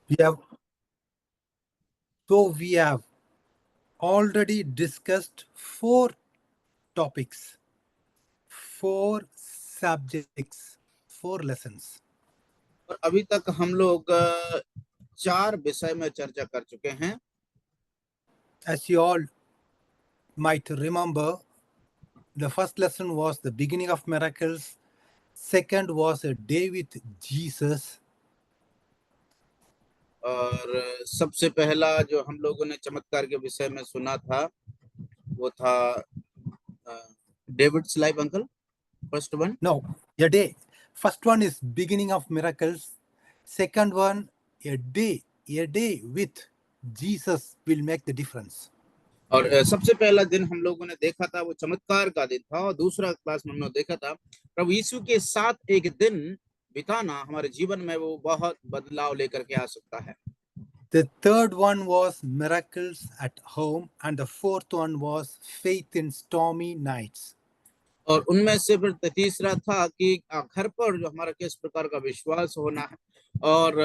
We have so we have already discussed 4 topics, 4 subjects, 4 lessons. और अभी तक हम लोग 4 विषय में चर्चा कर चुके हैं. As you all might remember, the first lesson was the beginning of miracles. Second was a day with Jesus. और सबसे पहला जो हम लोगों ने चमत्कार के विषय में सुना था वो था David's life. Uncle, first one. No, a day. First one is beginning of miracles. Second one, a day with Jesus will make the difference. और सबसे पहला दिन हम लोगों ने देखा था वो चमत्कार का दिन था, और दूसरा क्लास में हमने देखा था प्रभु यीशु के साथ एक दिन बिताना हमारे जीवन में वो बहुत बदलाव लेकर के आ सकता है. The third one was miracles at home, and the fourth one was faith in stormy nights. और उनमें से फिर तीसरा था कि घर पर जो हमारा किस प्रकार का विश्वास होना है, और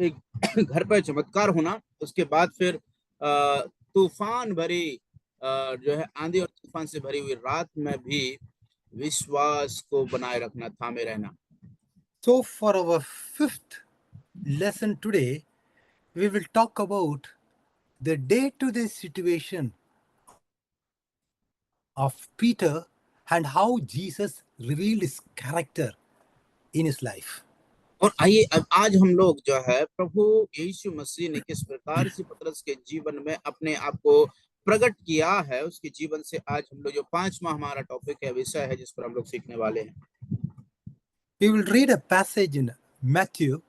एक घर पर चमत्कार होना. उसके बाद फिर तूफान भरी जो है आंधी और तूफान से भरी हुई रात में भी विश्वास को बनाए रखना, थामे रहना. So for our fifth lesson today, we will talk about the day-to-day situation of Peter and how Jesus revealed his character in his life. और आइए अब आज हम लोग जो है प्रभु यीशु मसीह ने किस प्रकार से पतरस के जीवन में अपने आप को प्रकट किया है, उसके जीवन से आज हम लोग जो 5वां हमारा टॉपिक है, विषय है, जिस पर हम लोग सीखने वाले हैं. We will read a passage in Matthew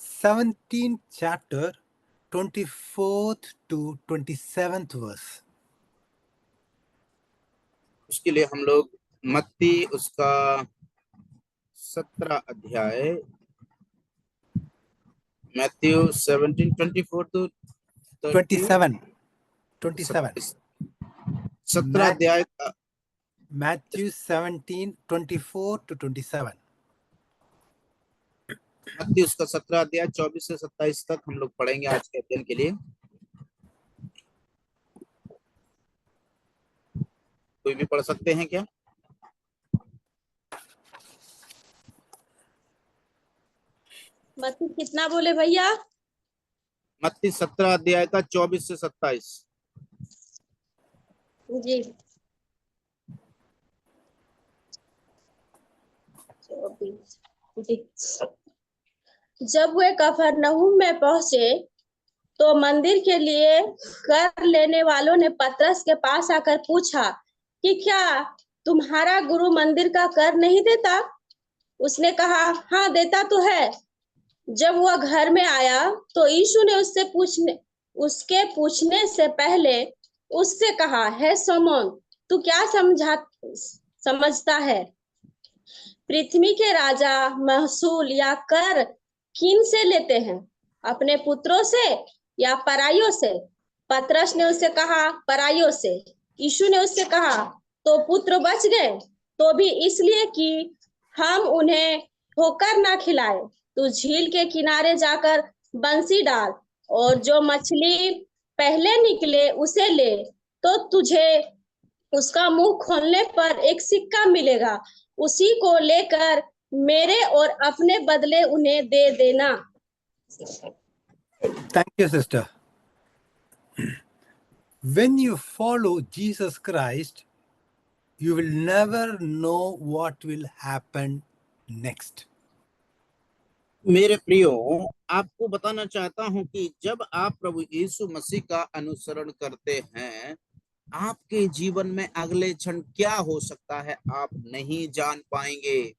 17th chapter 24th to 27th verse. उसके लिए हम लोग मत्ती उसका 17 अध्याय, मैथ्यू 17:24 to 27 17 अध्याय का Matthew 17:24 to 27. मत्ती उसका 17 अध्याय 24 से 27 तक हम लोग पढ़ेंगे आज के अध्ययन के लिए. कोई भी पढ़ सकते हैं क्या? मत्ती कितना बोले भैया? मत्ती 17 अध्याय का 24 से 27. जी 24. जी. जब वे कफरनहूम में पहुंचे तो मंदिर के लिए कर लेने वालों ने पतरस के पास आकर पूछा कि क्या तुम्हारा गुरु मंदिर का कर नहीं देता? उसने कहा, हाँ देता तो है. जब वह घर में आया तो यीशु ने उसके पूछने से पहले उससे कहा, हे शमौन, तू क्या समझता है? पृथ्वी के राजा महसूल या कर किन से लेते हैं, अपने पुत्रों से या पराइयों से? पतरस ने उससे कहा, पराइयों से. यीशु ने उससे कहा, तो पुत्र बच गए तो भी इसलिए कि हम उन्हें ठोकर ना खिलाए. तू झील के किनारे जाकर बंसी डाल और जो मछली पहले निकले उसे ले, तो तुझे उसका मुंह खोलने पर एक सिक्का मिलेगा. उसी को लेकर मेरे और अपने बदले उन्हें दे देना. Thank you, sister. When you follow Jesus Christ, you will never know what will happen next. मेरे प्रियो, आपको बताना चाहता हूं कि जब आप प्रभु यीशु मसीह का अनुसरण करते हैं, आपके जीवन में अगले क्षण क्या हो सकता है आप नहीं जान पाएंगे.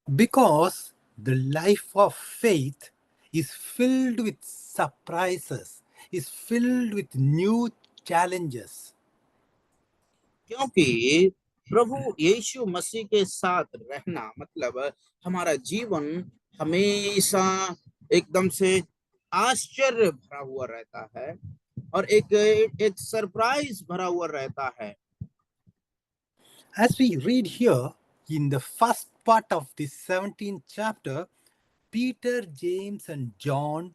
Because the life of faith is filled with surprises, is filled with new challenges. क्योंकि प्रभु यीशु मसीह के साथ रहना मतलब हमारा जीवन हमेशा एकदम से आश्चर्य भरा हुआ रहता है और एक सरप्राइज भरा हुआ रहता है. As we read here in the first part of this 17th chapter, Peter, James, and John,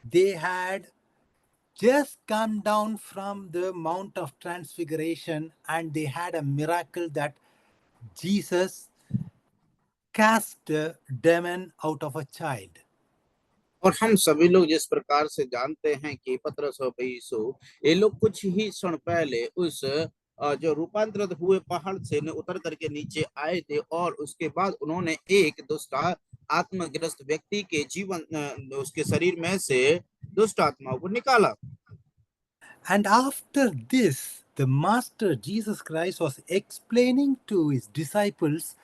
they had just come down from the Mount of Transfiguration, and they had a miracle that Jesus cast a demon out of a child. और हम सभी लोग जिस प्रकार से जानते हैं कि पतरस और यीशु, ये लोग कुछ ही क्षण पहले उस जो रूपांतरित हुए पहाड़ से उतर करके नीचे आए थे, और उसके बाद उन्होंने एक दुष्ट आत्मग्रस्त व्यक्ति के जीवन उसके शरीर में से दुष्ट आत्माओं को निकाला। And after this, the Master Jesus Christ was explaining to his disciples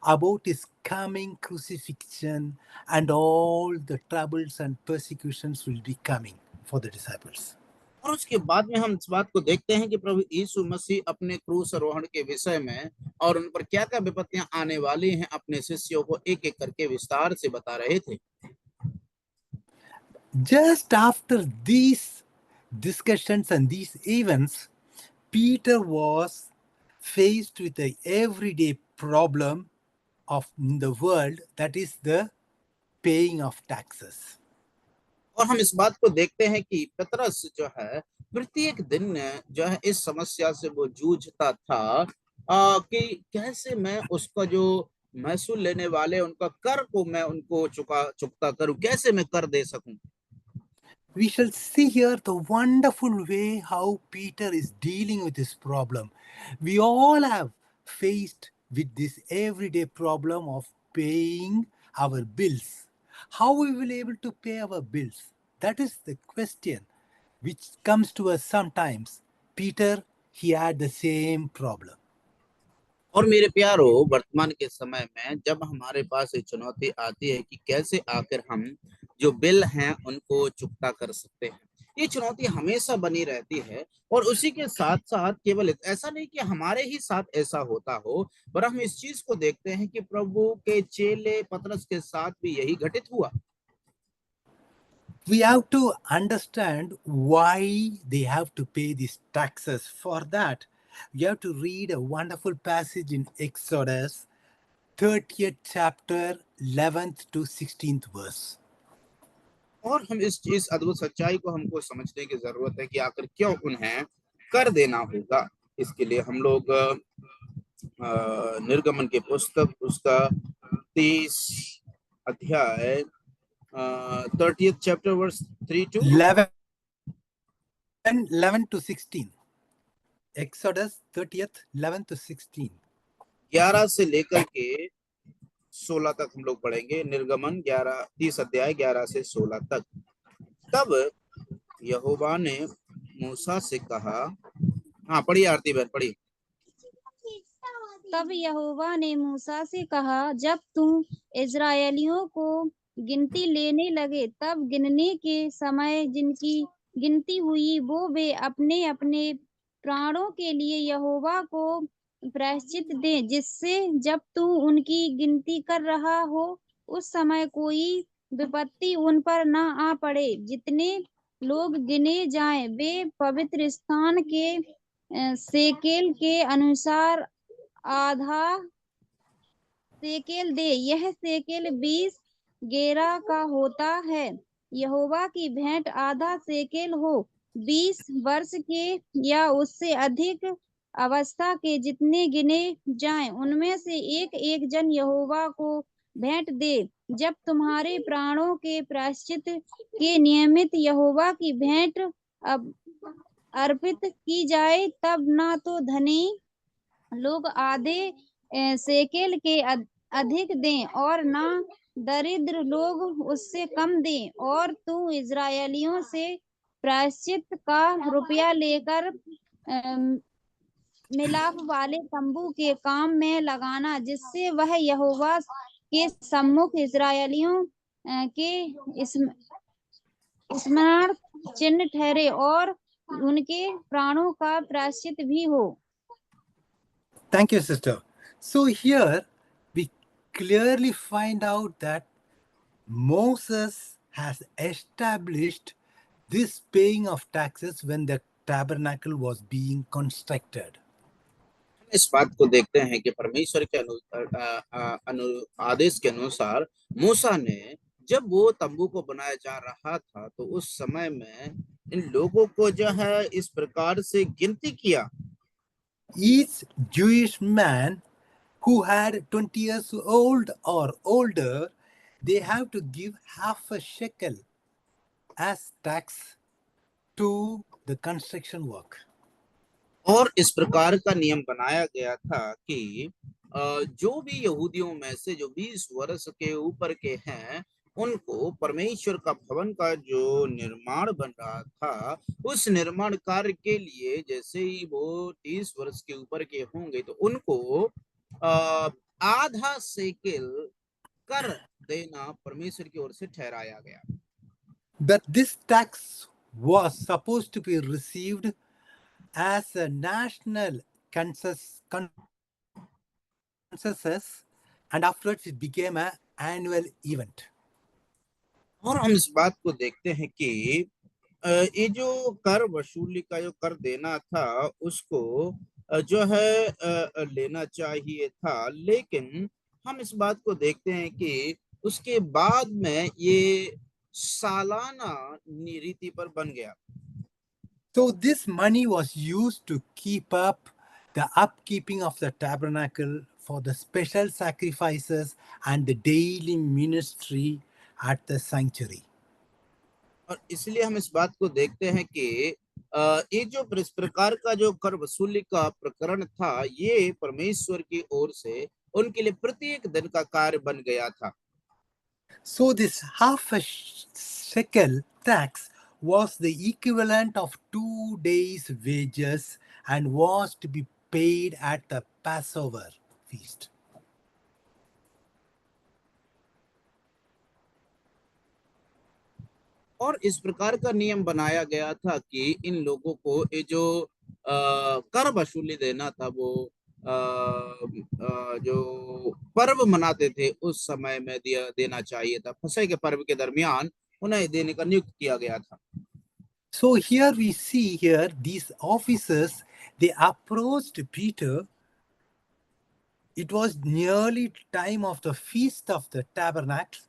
about his coming crucifixion and all the troubles and persecutions will be coming for the disciples. और उसके बाद में हम इस बात को देखते हैं कि प्रभु यीशु मसीह अपने क्रूस आरोहण के विषय में और उन पर क्या क्या विपत्तियां आने वाली हैं अपने शिष्यों को एक एक करके विस्तार से बता रहे थे। Just after these discussions and these events, Peter was faced with the everyday problem of in the world, that is the paying of taxes. और हम इस बात को देखते हैं कि पतरस जो है प्रत्येक दिन जो है इस समस्या से वो जूझता था कि कैसे मैं उसका जो महसूल लेने वाले उनका कर को मैं उनको चुकता करूं, कैसे मैं कर दे सकूं। We shall see here the wonderful way how Peter is dealing with this problem. We all have faced with this everyday problem of paying our bills. How we will able to pay our bills? That is the question which comes to us sometimes. Peter, he had the same problem. और मेरे प्यारो, वर्तमान के समय में जब हमारे पास ये चुनौती आती है कि कैसे आकर हम जो बिल हैं उनको चुकता कर सकते हैं, ये चुनौती हमेशा बनी रहती है। और उसी के साथ साथ केवल ऐसा नहीं कि हमारे ही साथ ऐसा होता हो, पर हम इस चीज को देखते हैं कि प्रभु के चेले पतरस के साथ भी यही घटित हुआ। We have to understand why they have to pay these taxes. For that, you have to read a wonderful passage in Exodus 30th chapter 11th to 16th verse. और हम इस अद्भुत सच्चाई को हमको समझने की जरूरत है कि आखिर क्यों उन्हें कर देना होगा। इसके लिए हम लोग निर्गमन की पुस्तक उसका 30 अध्याय 30th chapter verse 3 to 11 to 16. Exodus 30th 11 to 16. 11 से लेकर के 16 तक हम लोग पढ़ेंगे। निर्गमन 30 अध्याय 11 से 16 तक। तब यहोवा ने मूसा से कहा, हाँ पढ़िए आरती बहन पढ़िए। तब यहोवा ने मूसा से कहा, जब तुम इस्राएलियों को गिनती लेने लगे तब गिनने के समय जिनकी गिनती हुई वो वे अपने अपने प्राणों के लिए यहोवा को प्रायश्चित दें, जिससे जब तू उनकी गिनती कर रहा हो उस समय कोई विपत्ति उन पर न आ पड़े। जितने लोग गिने जाएं वे पवित्र स्थान के सेकेल के अनुसार आधा सेकेल दे। यह सेकेल 20 गेरा का होता है। यहोवा की भेंट आधा सेकेल हो। 20 वर्ष के या उससे अधिक अवस्था के जितने गिने जाएं उनमें से एक एक जन यहोवा को भेंट दे। जब तुम्हारे प्राणों के प्रायश्चित के नियमित यहोवा की भेंट अर्पित की जाए तब ना तो धनी लोग आधे सेकेल के अधिक दें और ना दरिद्र लोग उससे कम दें। और तू इस्राएलियों से प्रायश्चित का रुपया लेकर मिलाप वाले तंबू के काम में लगाना, जिससे वह यहोवा के सम्मुख इस्राएलियों के स्मरण चिन्ह ठहरे और उनके प्राणों का प्रायश्चित भी हो। Thank you, sister. So here we clearly find out that Moses has established this paying of taxes when the tabernacle was being constructed. इस बात को देखते हैं कि परमेश्वर के आदेश के अनुसार मूसा ने जब वो तंबू को बनाया जा रहा था तो उस समय में इन लोगों को जो है इस प्रकार से गिनती किया। Each Jewish man who had 20 years old or older, they have to give half a shekel as tax to the construction work. और इस प्रकार का नियम बनाया गया था कि जो भी यहूदियों में से जो 20 वर्ष के ऊपर के हैं, उनको परमेश्वर का भवन का जो निर्माण बन रहा था, उस निर्माण कार्य के लिए जैसे ही वो 30 वर्ष के ऊपर के होंगे तो उनको आधा सेकेल कर देना परमेश्वर की ओर से ठहराया गया। But this tax was supposed to be received as a national consensus, and afterwards it became an annual event. और हम इस बात को देखते हैं कि ये जो कर वसूली का जो कर देना था उसको जो है लेना चाहिए था, लेकिन हम इस बात को देखते हैं कि उसके बाद में ये सालाना रीति पर बन गया। So this money was used to keep up the upkeeping of the tabernacle, for the special sacrifices and the daily ministry at the sanctuary. और इसलिए हम इस बात को देखते हैं कि ये जो इस प्रकार का जो कर वसूली का प्रकरण था, ये परमेश्वर की ओर से उनके लिए प्रत्येक दिन का कार्य बन गया था। So this half a shekel tax was the equivalent of 2 days' wages and was to be paid at the Passover feast. और इस प्रकार का नियम बनाया गया था कि इन लोगों को ये जो कर वसूली देना था वो जो पर्व मनाते थे उस समय में देना चाहिए था। फसह के पर्व के दरमियान उन्हें देने का नियुक्त किया गया था। So here we see here these officers, they approached Peter. It was nearly time of the feast of the tabernacle,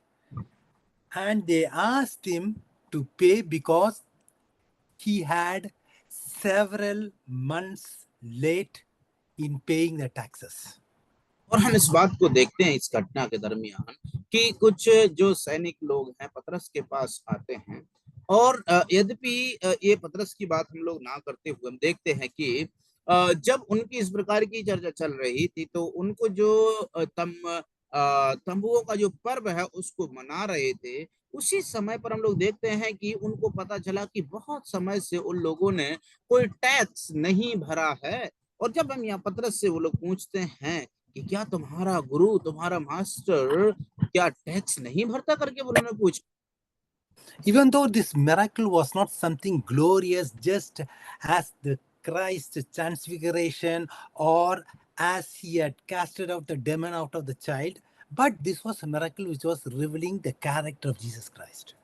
and they asked him to pay because he had several months late in paying the taxes. और हम इस बात को देखते हैं इस घटना के दरमियान कि कुछ जो सैनिक लोग हैं पतरस के पास आते हैं, और यद्यपि ये पतरस की बात हम लोग ना करते हुए हम देखते हैं कि जब उनकी इस प्रकार की चर्चा चल रही थी तो उनको जो तंबुओं का जो पर्व है उसको मना रहे थे, उसी समय पर हम लोग देखते हैं कि उनको पता चला कि बहुत समय से उन लोगों ने कोई टैक्स नहीं भरा है। और जब हम यहाँ पतरस से वो लोग पूछते हैं कि क्या तुम्हारा गुरु, तुम्हारा मास्टर क्या टैक्स नहीं भरता करके उन्होंने पूछा। Even though this miracle was not something glorious, just as the Christ's transfiguration or as he had casted out the demon out of the child, but this was a miracle which was revealing the character of Jesus Christ.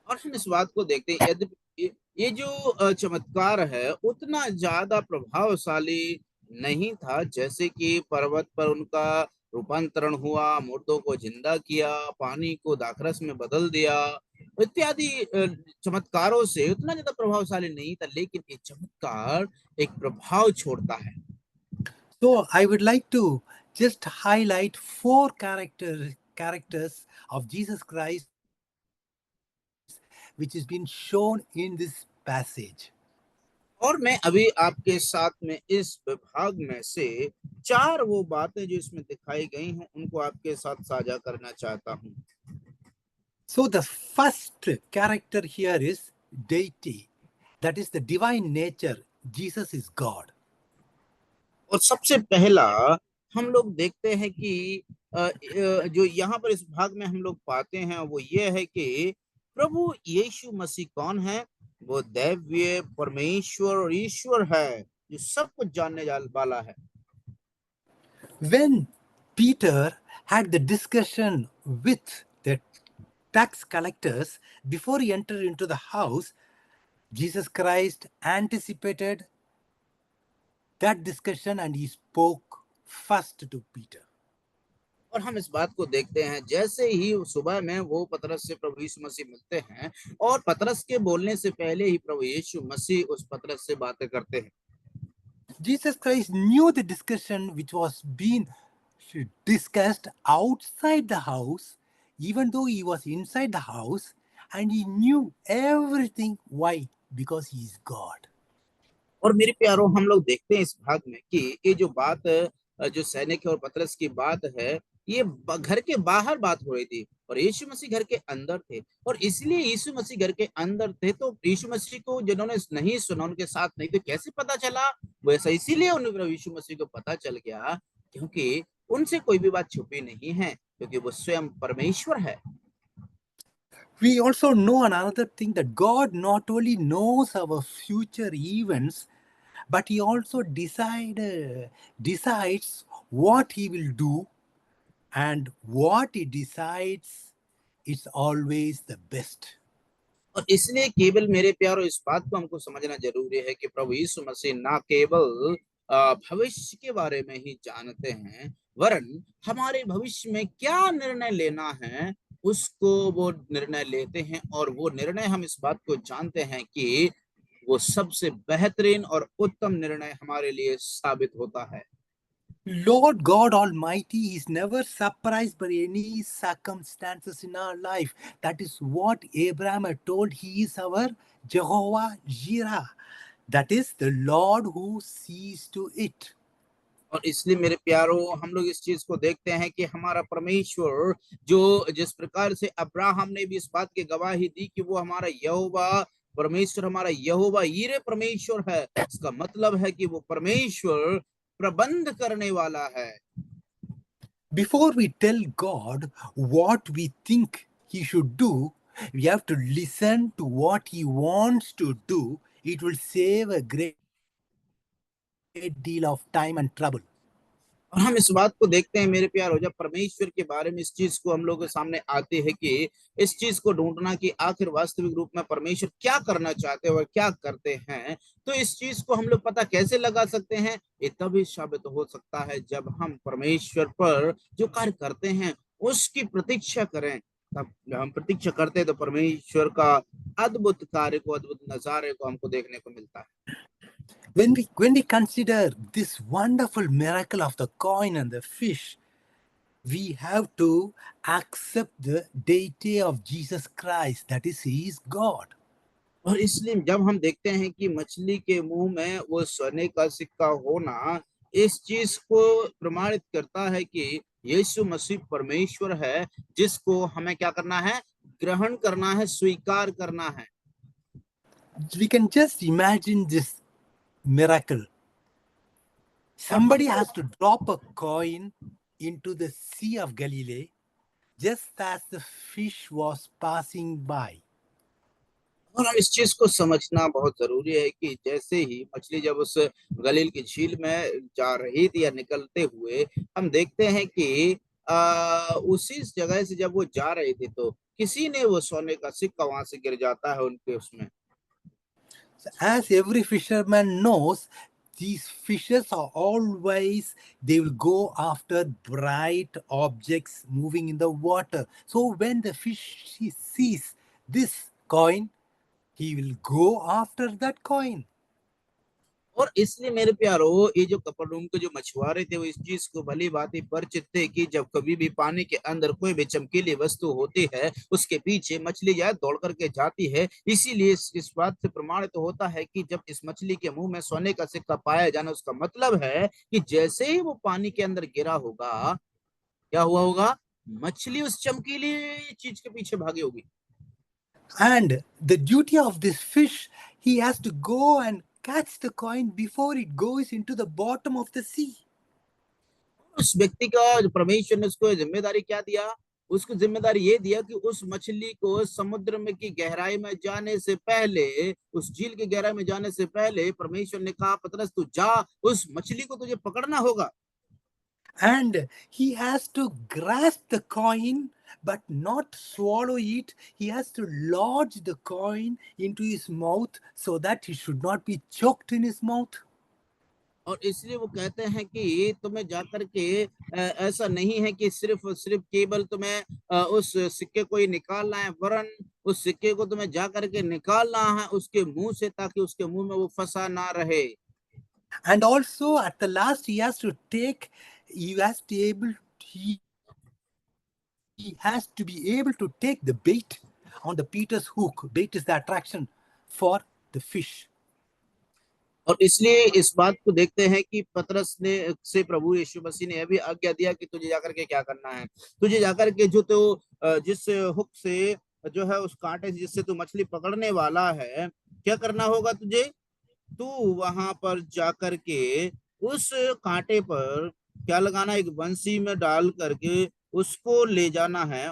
और हम इस बात को देखते हैं यद्यपि ये जो चमत्कार है उतना ज्यादा प्रभावशाली नहीं था, जैसे कि पर्वत पर उनका रूपांतरण हुआ, मुर्दों को जिंदा किया, पानी को दाखरस में बदल दिया, इत्यादि चमत्कारों से उतना ज्यादा प्रभावशाली नहीं था, लेकिन ये चमत्कार एक प्रभाव छोड़ता है। So I would like to just highlight 4 characters of Jesus Christ which has been shown in this passage. और मैं अभी आपके साथ में इस विभाग में से 4 वो बातें जो इसमें दिखाई गई हैं उनको आपके साथ साझा करना चाहता हूं। So the first character here is deity, that is the divine nature. Jesus is God. और सबसे पहला हम लोग देखते हैं कि जो यहाँ पर इस भाग में हम लोग पाते हैं वो ये है कि प्रभु यीशु मसीह कौन है। वो दैवीय परमेश्वर और ईश्वर है जो सब कुछ जानने वाला है। When Peter had the discussion with the tax collectors before he entered into the house, Jesus Christ anticipated that discussion and he spoke first to Peter. और हम इस बात को देखते हैं, जैसे ही सुबह में वो पतरस से प्रभु यीशु मसीह मिलते हैं और पतरस के बोलने से पहले ही प्रभु यीशु मसीह उस पतरस से बातें करते हैं। Jesus Christ knew the discussion which was being discussed outside the house, even though he was inside the house, and he knew everything. Why? Because he is God. और मेरे प्यारों, हम लोग देखते हैं इस भाग में कि ये जो बात जो सैनिक और पतरस की बात है, ये घर के बाहर बात हो रही थी और यीशु मसीह घर के अंदर थे। और इसलिए यीशु मसीह घर के अंदर थे तो यीशु मसीह को जिन्होंने नहीं सुना, उनके साथ नहीं, तो कैसे पता चला? वैसा इसीलिए उन्हें यीशु मसीह को पता चल गया, क्योंकि उनसे कोई भी बात छुपी नहीं है, क्योंकि वो स्वयं परमेश्वर है। We also know another thing, that God not only knows our future events, but he also decides what he will do, and what he decides is always the best. और इसलिए केवल मेरे प्यारों, इस बात को हमको समझना जरूरी है कि प्रभु यीशु मसीह ना केवल भविष्य के बारे में ही जानते हैं, वरन हमारे भविष्य में क्या निर्णय लेना है उसको वो निर्णय लेते हैं। और वो निर्णय, हम इस बात को जानते हैं कि वो सबसे बेहतरीन और उत्तम निर्णय हमारे लिए साबित होता है। Lord God Almighty is never surprised by any circumstances in our life. That is what Abraham had told. He is our Jehovah Jireh. That is the Lord who sees to it. और इसलिए मेरे प्यारों, हम लोग इस चीज को देखते हैं कि हमारा परमेश्वर, जो जिस प्रकार से अब्राहम ने भी इस बात की गवाही दी कि वो हमारा यहोवा परमेश्वर, हमारा यहोवा यीरे परमेश्वर है, इसका मतलब है कि वो परमेश्वर प्रबंध करने वाला है। Before we tell God what we think He should do, we have to listen to what He wants to do. It will save a great deal of time and trouble. और हम इस बात को देखते हैं मेरे प्यारो, जब परमेश्वर के बारे में इस चीज को हम लोगों के सामने आती है कि इस चीज को ढूंढना कि आखिर वास्तविक रूप में परमेश्वर क्या करना चाहते हैं और क्या करते हैं, तो इस चीज को हम लोग पता कैसे लगा सकते हैं? ये तभी साबित हो सकता है जब हम परमेश्वर पर जो कार्य करते हैं उसकी प्रतीक्षा करें। तब जब हम प्रतीक्षा करते हैं तो परमेश्वर का अद्भुत कार्य को, अद्भुत नजारे को हमको देखने को मिलता है। When we consider this wonderful miracle of the coin and the fish, we have to accept the deity of Jesus Christ, that is, He is God. और इसलिए जब हम देखते हैं कि मछली के मुंह में वो सोने का सिक्का होना, इस चीज को प्रमाणित करता है कि यीशु मसीह परमेश्वर है, जिसको हमें क्या करना है? ग्रहण करना है, स्वीकार करना है। We can just imagine this miracle. Somebody has to drop a coin into the Sea of Galilee just as the fish was passing by. और हम इस चीज को समझना बहुत जरूरी है कि जैसे ही मछली जब उस गलील की झील में जा रही थी या निकलते हुए, हम देखते हैं कि उसी जगह से जब वो जा रहे थे तो किसी ने वो सोने का सिक्का वहां से गिर जाता है उनके उसमें। As every fisherman knows, these fishes are always, they will go after bright objects moving in the water. So when the fish sees this coin, he will go after that coin. और इसलिए मेरे प्यारो, ये जो कपरनहूम के जो मछुआरे थे वो इस चीज को भली भांति परिचित थे कि जब कभी भी पानी के अंदर कोई भी चमकीली वस्तु होती है, उसके पीछे मछली जो है दौड़ करके जाती है। इसीलिए इस बात से प्रमाणित होता है कि जब इस मछली के मुंह में सोने का सिक्का पाया जाना, उसका मतलब है कि जैसे ही वो पानी के अंदर गिरा होगा, क्या हुआ होगा? मछली उस चमकीली चीज के पीछे भागी होगी। And the duty of this fish, he has to go and catch the coin before it goes into the bottom of the sea. उस व्यक्ति का, जो परमेश्वर ने उसको जिम्मेदारी क्या दिया? उसको जिम्मेदारी ये दिया कि उस मछली को समुद्र में की गहराई में जाने से पहले, उस झील की गहराई में जाने से पहले परमेश्वर ने कहा, पतरस तू जा, उस मछली को तुझे पकड़ना होगा। And he has to grasp the coin but not swallow it. He has to lodge the coin into his mouth so that he should not be choked in his mouth. और इसलिए वो कहते हैं कि तुम्हें जाकर के ऐसा नहीं है कि सिर्फ केवल तुम्हें उस सिक्के को ही निकालना है, वरन उस सिक्के को तुम्हें जाकर के निकालना है उसके मुंह से, ताकि उसके मुंह में वो फंसा ना रहे। And also at the last he has to be able to take the bait on the Peter's hook. Bait is the attraction for the fish. और इसलिए इस बात को देखते हैं कि पतरस ने से प्रभु यीशु मसीह ने यह भी आज्ञा दिया कि तुझे जाकर के क्या करना है, तुझे जाकर के जो जिस हुक से जो है उस कांटे जिससे तू मछली पकड़ने वाला है, क्या करना होगा तुझे? तू वहां पर जाकर के उस कांटे पर क्या लगाना, एक बंसी में डाल करके उसको ले जाना है,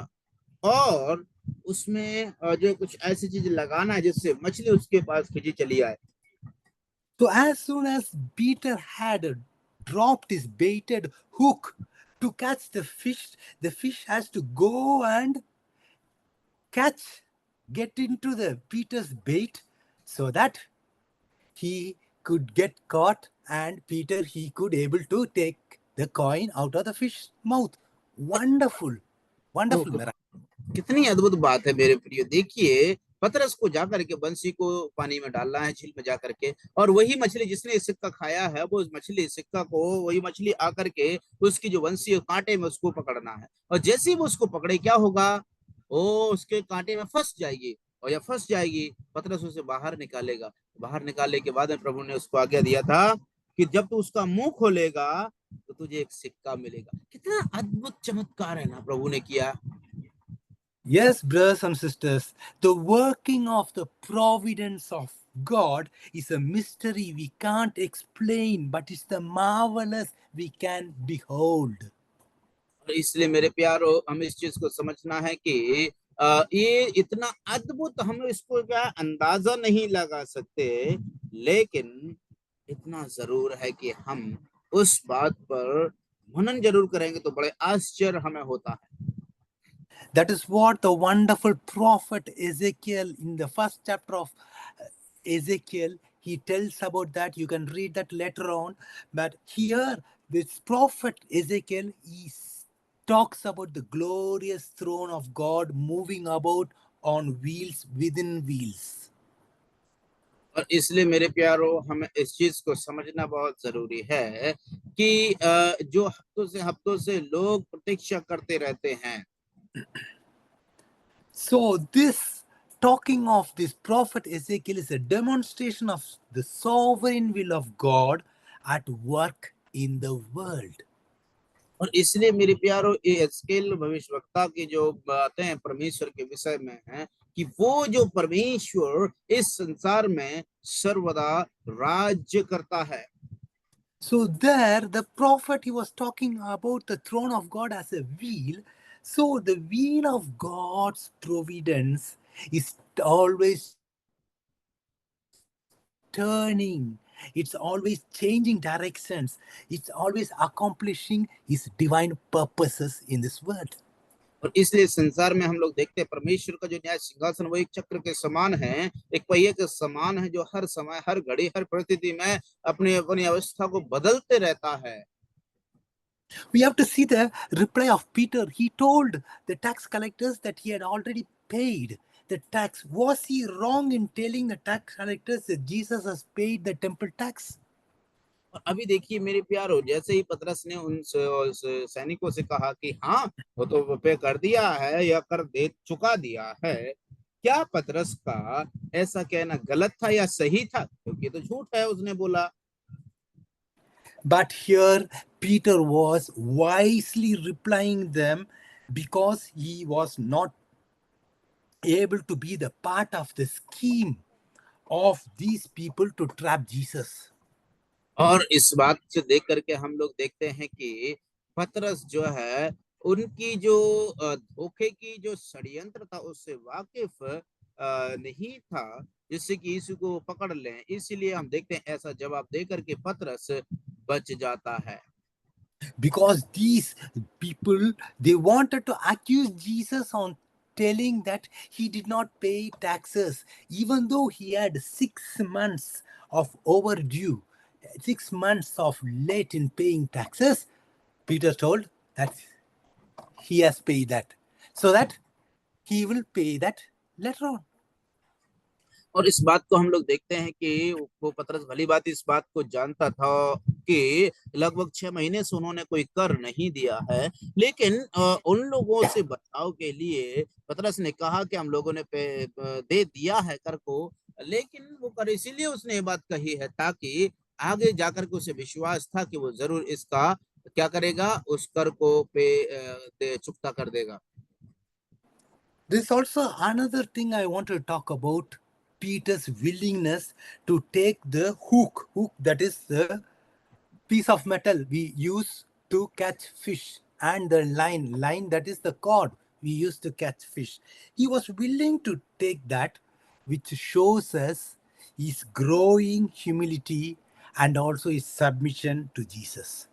और उसमें जो कुछ ऐसी चीज लगाना है जिससे मछली उसके पास खींची चली आए। So as soon as Peter had dropped his baited hook to catch the fish has to go and get into the Peter's bait so that he could get caught, and Peter he could able to take the coin out of the fish's mouth. Wonderful miracle. कितनी अद्भुत बात है मेरे प्रिय। देखिए पतरस को जाकर के बंसी को पानी में डालना है, झील में जाकर के, और वही मछली जिसने सिक्का खाया है वो उस मछली सिक्का को वही मछली आकर के उसकी जो बंसी है कांटे में उसको पकड़ना है, और जैसे ही वो उसको पकड़े क्या होगा, वो उसके कांटे में फंस जाएगी, और या फंस जाएगी पतरस उसे बाहर निकालेगा। बाहर निकालने के बाद प्रभु ने उसको आज्ञा दिया था कि जब तू उसका मुंह खोलेगा तो तुझे एक सिक्का मिलेगा। कितना अद्भुत चमत्कार है ना प्रभु ने किया। Yes, brothers and sisters, the working of the providence of God is a mystery we can't explain, but it's the marvelous we can behold. इसलिए मेरे प्यारो हमें इस चीज को समझना है कि ये इतना अद्भुत, हम इसको क्या अंदाजा नहीं लगा सकते, लेकिन इतना जरूर है कि हम उस बात पर मनन जरूर करेंगे तो बड़े आश्चर्य हमें होता है। That is what the wonderful prophet Ezekiel, in the first chapter of Ezekiel, he tells about that. You can read that later on. But here, this prophet Ezekiel, he talks about the glorious throne of God moving about on wheels within wheels. और इसलिए मेरे प्यारो हमें इस चीज को समझना बहुत जरूरी है कि जो हफ्तों से लोग प्रतीक्षा करते रहते हैं। So this talking of this prophet Ezekiel is a demonstration of the sovereign will of God at work in the world. और इसलिए मेरे प्यारो ये एस्केल भविष्यवक्ता की जो बातें हैं परमेश्वर के विषय में है कि वो जो परमेश्वर इस संसार में सर्वदा राज्य करता है। So there the prophet, he was talking about the throne of God as a wheel. So the wheel of God's providence is always turning. It's always changing directions. It's always accomplishing his divine purposes in this world. और इसलिए संसार में हम लोग देखते हैं परमेश्वर का जो न्याय सिंहासन वो एक चक्र के समान है, एक पहिए के समान है, जो हर समय हर घड़ी हर परिस्थिति में अपनी अपनी अवस्था को बदलते रहता है। We have to see the reply of Peter. He told the tax collectors that he had already paid the tax. Was he wrong in telling the tax collectors that Jesus has paid the temple tax? और अभी देखिए मेरे प्यारो, जैसे ही पतरस ने उन सैनिकों से कहा कि हाँ वो तो पे कर दिया है या कर दे चुका दिया है, क्या पतरस का ऐसा कहना गलत था या सही था? क्योंकि तो झूठ है उसने बोला। But here Peter was wisely replying them because he was not able to be the part of the scheme of these people to trap Jesus. और इस बात से देख करके हम लोग देखते हैं कि पतरस जो है उनकी जो धोखे की जो षड्यंत्र था उससे वाकिफ नहीं था, जिससे कि यीशु को पकड़ लें। इसीलिए हम देखते हैं ऐसा जवाब दे करके पतरस बच जाता है। Because these people, they wanted to accuse Jesus on telling that he did not pay taxes, even though he had 6 months of overdue. 6 months of late in paying taxes, Peter told that he has paid that, so that he will pay that later on. और इस बात को हम लोग देखते हैं कि वो पतरस भली बात इस बात को जानता था कि लगभग 6 महीने से उन्होंने कोई कर नहीं दिया है, लेकिन उन लोगों से बचाव के लिए पतरस ने कहा कि हम लोगों ने दे दिया है कर को, लेकिन वो कर इसीलिए उसने ये बात कही है ताकि आगे जाकर के उसे विश्वास था कि वो जरूर इसका क्या करेगा, उस कर को चुकता कर देगा। There's also another thing I want to talk about, Peter's willingness to take the hook, that is the piece of metal we use to catch fish, and the line that is the cord we use to catch fish. He was willing to take that, which shows us his growing humility and also his submission to Jesus.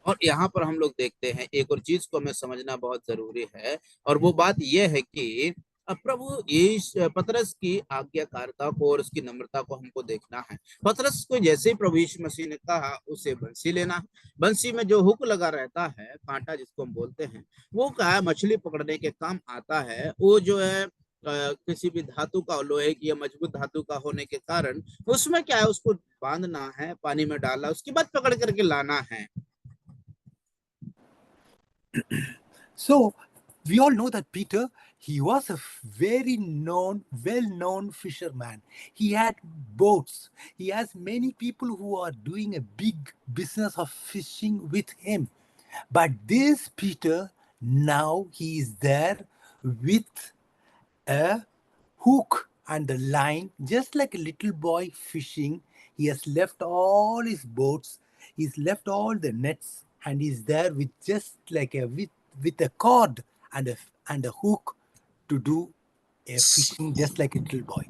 और यहाँ पर हम लोग देखते हैं एक और चीज को हमें समझना बहुत जरूरी है, और वो बात यह है कि प्रभु पतरस की आज्ञाकारिता को और उसकी नम्रता को हमको देखना है। पतरस को जैसे ही प्रभु यीशु मसीह ने कहा उसे बंसी लेना, बंसी में जो हुक लगा रहता है, कांटा जिसको हम बोलते हैं, वो क्या है, मछली पकड़ने के काम आता है। वो जो है किसी भी धातु का, लोहे की या मजबूत धातु का होने के कारण उसमें क्या है, उसको बांधना है, पानी में डालना, उसके बाद पकड़ करके लाना है। So we all know that Peter, he was a very well-known fisherman. He had boats. He has many people who are doing a big business of fishing with him. But this Peter, now he is there with a hook and a line, just like a little boy fishing. He has left all his boats, he's left all the nets, and he's there with just like with a cord and a hook to do a fishing, just like a little boy.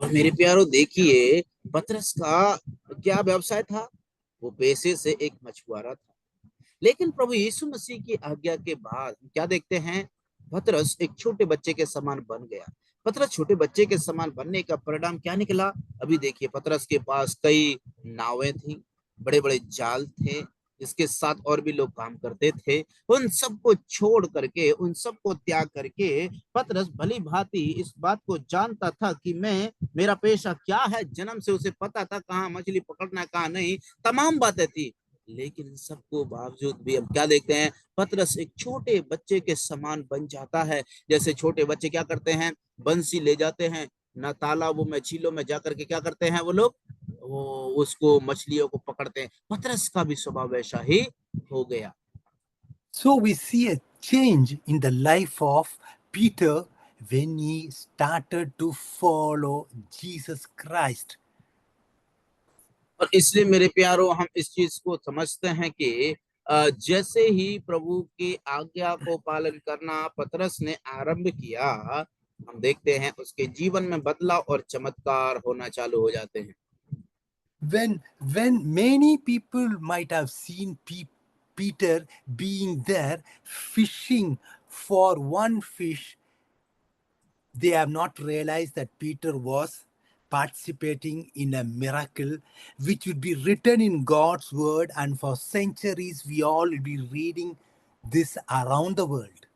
और मेरे प्यारो देखिए, पतरस का क्या व्यवसाय था, वो पेशे से एक मछुआरा था, लेकिन प्रभु यीशु मसीह की आज्ञा के बाद क्या देखते हैं, पतरस एक छोटे बच्चे के समान बन गया। पतरस छोटे बच्चे के समान बनने का परिणाम क्या निकला, अभी देखिए, पतरस के पास कई नावें थी, बड़े बड़े जाल थे, इसके साथ और भी लोग काम करते थे। उन सबको छोड़ करके, उन सबको त्याग करके पतरस भली भांति इस बात को जानता था कि मेरा पेशा क्या है। जन्म से उसे पता था कहाँ मछली पकड़ना, कहाँ नहीं, तमाम बातें थी, लेकिन इन सबको बावजूद भी अब क्या देखते हैं, पतरस एक छोटे बच्चे के समान बन जाता है। जैसे छोटे बच्चे क्या करते हैं, बंसी ले जाते हैं ना, तालाबों में, झीलों में जाकर के क्या करते हैं वो लोग, वो उसको मछलियों को पकड़ते हैं। पतरस का भी स्वभाव वैसा ही हो गया। So we see a change in the life of Peter when he started to follow Jesus Christ. और इसलिए मेरे प्यारो, हम इस चीज को समझते हैं कि जैसे ही प्रभु की आज्ञा को पालन करना पतरस ने आरंभ किया, हम देखते हैं उसके जीवन में बदलाव और चमत्कार होना चालू हो जाते हैं। When many people might have seen Peter being there fishing for one fish, they have not realized that Peter was participating in a miracle which would be written in God's word, and for centuries we all will be reading this around the world.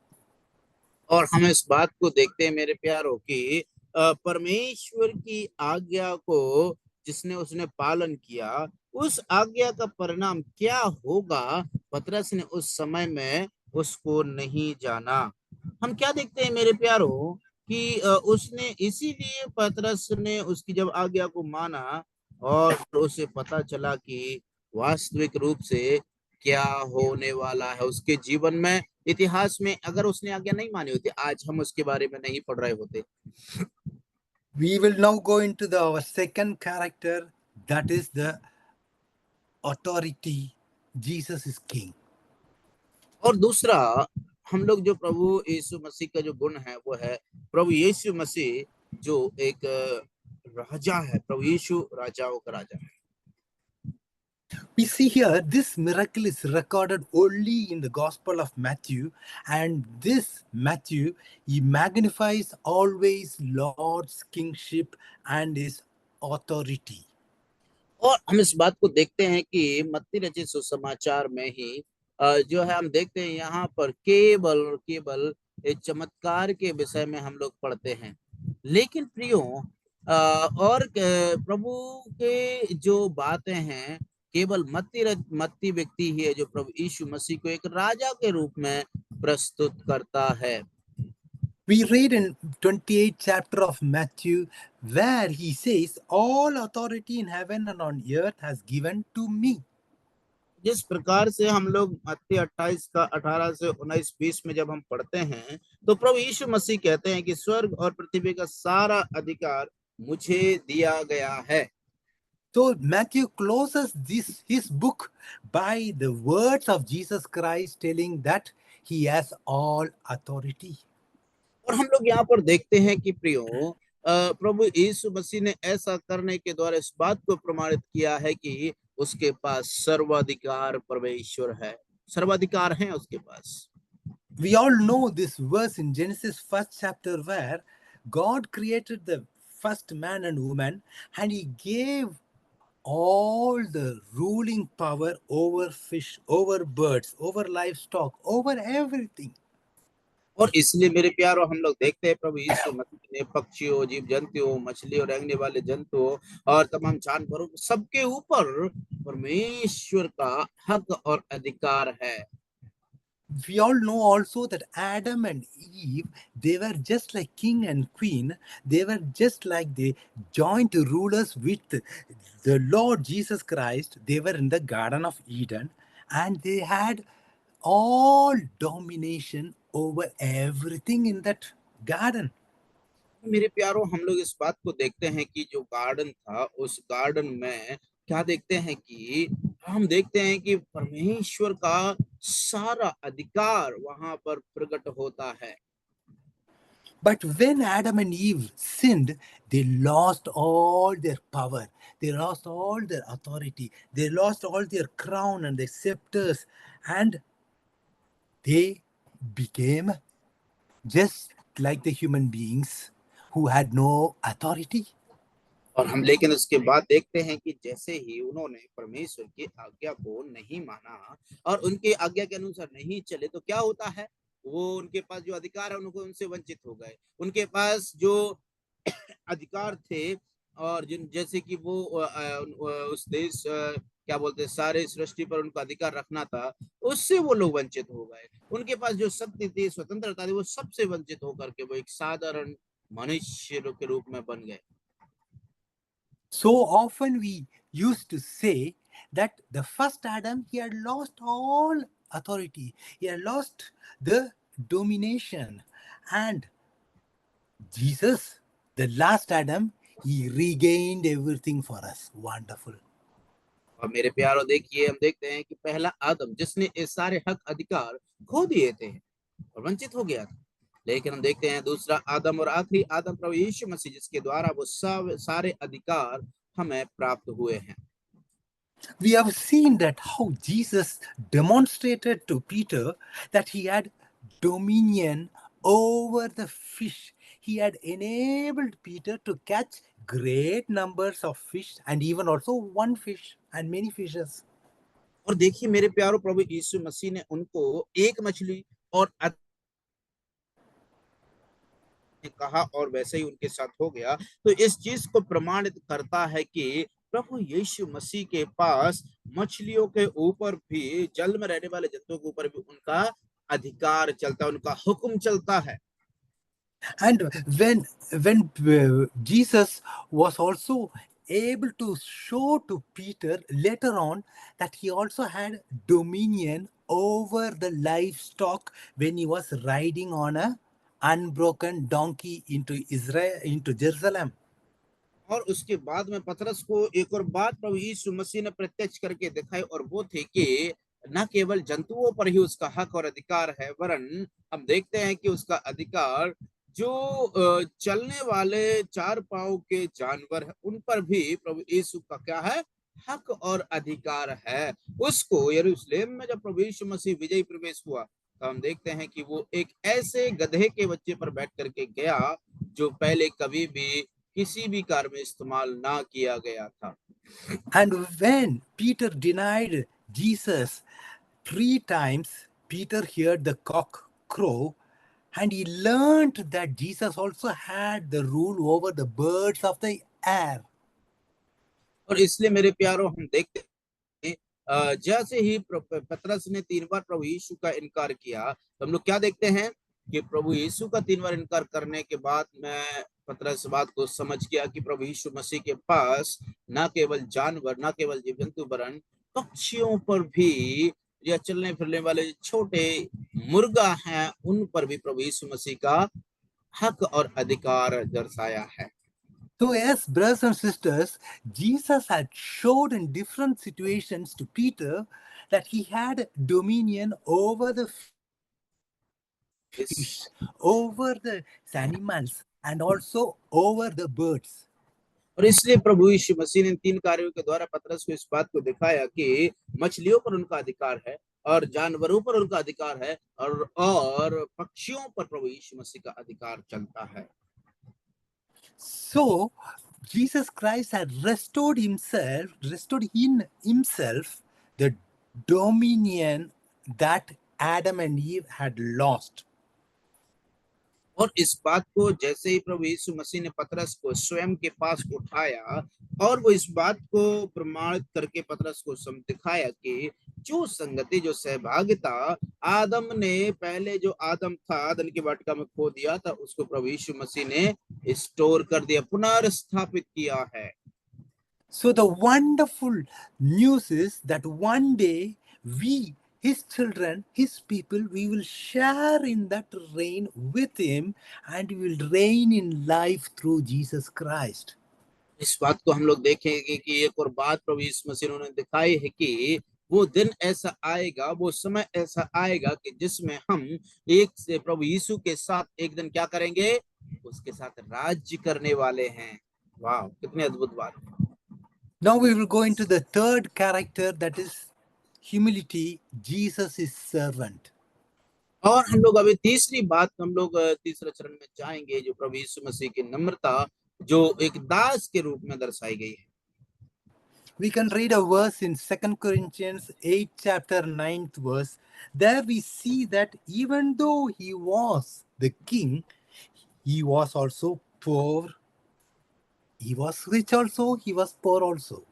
और हम इस बात को देखते हैं मेरे प्यारों कि परमेश्वर की आज्ञा को जिसने उसने पालन किया, उस आज्ञा का परिणाम क्या होगा, पतरस ने उस समय में उसको नहीं जाना। हम क्या देखते हैं मेरे प्यारों कि उसने इसीलिए पतरस ने उसकी जब आज्ञा को माना और उसे पता चला कि वास्तविक रूप से क्या होने वाला है उसके जीवन में, इतिहास में, अगर उसने आज्ञा नहीं मानी होती आज हम उसके बारे में नहीं पढ़ रहे होते। We will now go into our second character, that is the authority. Jesus is king. और दूसरा हम लोग जो प्रभु यीशु मसीह का जो गुण है वो है प्रभु यीशु मसीह जो एक राजा है। प्रभु यीशु राजाओं का राजा है। We see here this miracle is recorded only in the Gospel of Matthew, and this Matthew, he magnifies always Lord's kingship and his authority. और हम इस बात को देखते हैं कि मत्ती रचित सुसमाचार में ही जो है हम देखते हैं यहाँ पर केवल और केवल एक चमत्कार के विषय में हम लोग पढ़ते हैं। लेकिन प्रियो और प्रभु के जो बातें हैं, केवल मत्ती व्यक्ति ही है जो प्रभु यीशु मसीह को एक राजा के रूप में प्रस्तुत करता है। We read in 28th chapter of Matthew where he says, all authority in heaven and on earth has given to me. जिस प्रकार से हम लोग मत्ती 28 का 18 से 19-20 में जब हम पढ़ते हैं तो प्रभु यीशु मसीह कहते हैं कि स्वर्ग और पृथ्वी का सारा अधिकार मुझे दिया गया है। So Matthew closes his book by the words of Jesus Christ telling that he has all authority. और हम लोग यहाँ पर देखते हैं कि प्रियो प्रभु यीशु मसीह ने ऐसा करने के द्वारा इस बात को प्रमाणित किया है कि उसके पास सर्वाधिकार परमेश्वर है, सर्वाधिकार है उसके पास। We all know this verse in Genesis 1st chapter where God created the first man and woman and he gave all the ruling power over fish, over birds, over livestock, over everything. और इसलिए मेरे प्यारो हम लोग देखते हैं प्रभु यीशु मसीह ने पक्षियों, जीव जंतुओं, मछली और रेंगने वाले जंतुओं और तमाम जानवरों सबके ऊपर परमेश्वर का हक और अधिकार है। We all know also that Adam and Eve, they were just like king and queen. They were just like the joint rulers with the Lord Jesus Christ. They were in the Garden of Eden and they had all domination over everything in that garden. मेरे प्यारो हम लोग इस बात को देखते हैं कि जो गार्डन था उस गार्डन में क्या देखते हैं कि हम देखते हैं कि परमेश्वर का सारा अधिकार वहां पर प्रकट होता है। But when Adam and Eve sinned, they lost all their power. They lost all their authority. They lost all their crown and their scepters. And they became just like the human beings who had no authority. और हम लेकिन उसके बाद देखते हैं कि जैसे ही उन्होंने परमेश्वर की आज्ञा को नहीं माना और उनके आज्ञा के अनुसार नहीं चले तो क्या होता है, वो उनके पास जो अधिकार है उनको उनसे वंचित हो गए। उनके पास जो अधिकार थे और जिन जैसे कि वो उस देश क्या बोलते हैं सारे सृष्टि पर उनका अधिकार रखना था, उससे वो लोग वंचित हो गए। उनके पास जो शक्ति थी, स्वतंत्रता थी, वो सबसे वंचित होकर के वो एक साधारण मनुष्य के रूप में बन गए। So often we used to say that the first Adam, he had lost all authority. He had lost the domination. And Jesus, the last Adam, he regained everything for us. Wonderful. और मेरे प्यारो देखिए हम देखते हैं कि पहला आदम जिसने ये सारे हक अधिकार खो दिए थे और वंचित हो गया था, लेकिन हम देखते हैं दूसरा आदम और आखिरी आदम प्रभु यीशु मसीह जिसके द्वारा वो सब सारे अधिकार हमें प्राप्त हुए हैं। We have seen that how Jesus demonstrated to Peter that he had dominion over the fish. He had enabled Peter to catch great numbers of fish and even also one fish and many fishes. और देखिए मेरे प्यारो प्रभु यीशु मसीह ने उनको एक मछली और कहा और वैसे ही उनके साथ हो गया। तो इस चीज को प्रमाणित करता है कि प्रभु यीशु मसीह के पास मछलियों के ऊपर भी, जल में रहने वाले जंतुओं के ऊपर भी उनका अधिकार चलता है, उनका हुक्म चलता है। And when Jesus was also able to show to Peter later on that he also had dominion over the livestock when he was riding on a unbroken donkey into Israel, into Jerusalem. और उसके बाद में पतरस को एक और बात प्रभु यीशु मसीह ने प्रत्यक्ष करके दिखाई और वो थे कि न केवल जंतुओं पर ही उसका हक और अधिकार है, वरन हम देखते हैं कि उसका अधिकार जो चलने वाले चार पांव के जानवर है उन पर भी प्रभु यीशु का क्या है, हक और अधिकार है। उसको यरूशलेम में जब प्रभु यीशु मसीह विजयी प्रवेश हुआ तो हम देखते हैं कि वो एक ऐसे गधे के बच्चे पर बैठ करके गया जो पहले कभी भी किसी भी कार में इस्तेमाल ना किया गया था। And when Peter denied Jesus 3 times, Peter heard the cock crow, and he learned that Jesus also had the rule over the birds of the air. और इसलिए मेरे प्यारों हम देखते हैं जैसे ही पतरस ने 3 बार प्रभु यीशु का इनकार किया, तो हम लोग क्या देखते हैं कि प्रभु यीशु का 3 बार इनकार करने के बाद मैं पतरस बात को समझ गया कि प्रभु यीशु मसीह के पास ना केवल जानवर, ना केवल जीव जंतु, वरन पक्षियों पर भी या चलने फिरने वाले छोटे मुर्गा हैं, उन पर भी प्रभु यीशु मसीह का हक और अधिकार दर्शाया है। So, yes, brothers and sisters, Jesus had showed in different situations to Peter that he had dominion over the fish, over the animals, and also over the birds. और इसलिए प्रभु यीशु मसीह ने इन 3 कार्यों के द्वारा पतरस को इस बात को दिखाया कि मछलियों पर उनका अधिकार है और जानवरों पर उनका अधिकार है और पक्षियों पर प्रभु यीशु मसीह का अधिकार चलता है। So, Jesus Christ had restored in himself the dominion that Adam and Eve had lost. और इस बात को जैसे ही प्रभु यीशु मसीह ने पतरस को स्वयं के पास उठाया और वो इस बात को प्रमाणित करके पतरस को दिखाया कि जो संगति, जो सहभागिता आदम ने पहले, जो आदम था आदम की वाटिका में खो दिया था, उसको प्रभु यीशु मसीह ने स्टोर कर दिया, पुनर्स्थापित किया है। So the wonderful news is that one day we, his children, his people, we will share in that reign with him, and we will reign in life through Jesus Christ. इस बात को हम लोग देखेंगे कि एक और बात प्रभु यीशु मसीह ने दिखाई है कि वो दिन ऐसा आएगा, वो समय ऐसा आएगा कि जिसमें हम एक से प्रभु यीशु के साथ एक दिन क्या करेंगे, उसके साथ राज्य करने वाले हैं। वाह, कितनी अद्भुत बात है। Now we will go into the third character, that is humility. Jesus is servant. और हम लोग अभी तीसरी बात, हम लोग तीसरे चरण में जाएंगे, जो प्रभु यीशु मसीह की नम्रता, जो एक दास के रूप में दर्शाई गई है। We can read a verse in 2 Corinthians 8 chapter 9th verse. There we see that even though he was the king, he was also poor. He was rich also, he was poor also.